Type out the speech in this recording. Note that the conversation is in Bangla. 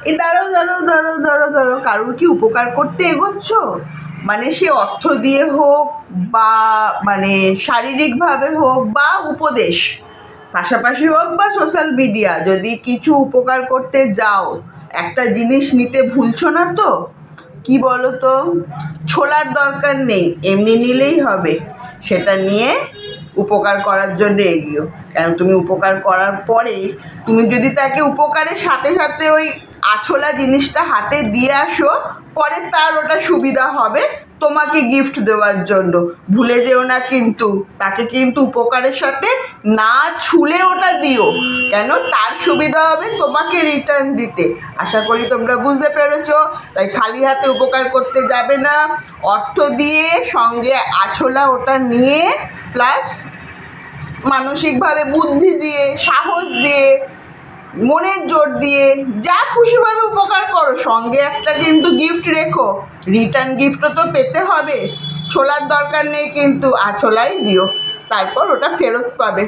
এই দাঁড়াও দাঁড়াও দাঁড়াও দাঁড়াও দাঁড়াও, কারোর কি উপকার করতে এগোচ্ছ? মানে সে অর্থ দিয়ে হোক বা মানে শারীরিকভাবে হোক বা উপদেশ পাশাপাশি হোক বা সোশ্যাল মিডিয়া, যদি কিছু উপকার করতে যাও একটা জিনিস নিতে ভুলছো না তো? কি বলো তো, ছোলার দরকার নেই, এমনি নিলেই হবে। সেটা নিয়ে উপকার করার জন্য এগিয়েও। কেন, তুমি উপকার করার পরে তুমি যদি তাকে উপকারের সাথে সাথে ওই আছোলা জিনিসটা হাতে দিয়ে আসো, পরে তার ওটা সুবিধা হবে তোমাকে গিফট দেওয়ার জন্য। ভুলে যেও না কিন্তু, তাকে কিন্তু উপকারের সাথে না ছুলে ওটা দিও, কেন তার সুবিধা হবে তোমাকে রিটার্ন দিতে। আশা করি তোমরা বুঝতে পেরেছো। তাই খালি হাতে উপকার করতে যাবে না, অর্থ দিয়ে সঙ্গে আছোলা ওটা নিয়ে, প্লাস মানসিকভাবে বুদ্ধি দিয়ে, সাহস দিয়ে, মনের জোর দিয়ে যা খুশিভাবে উপকার করো, সঙ্গে একটা কিন্তু গিফট রেখো। রিটার্ন গিফটও তো পেতে হবে। ছোলার দরকার নেই কিন্তু আছোলাই দিও, তারপর ওটা ফেরত পাবে।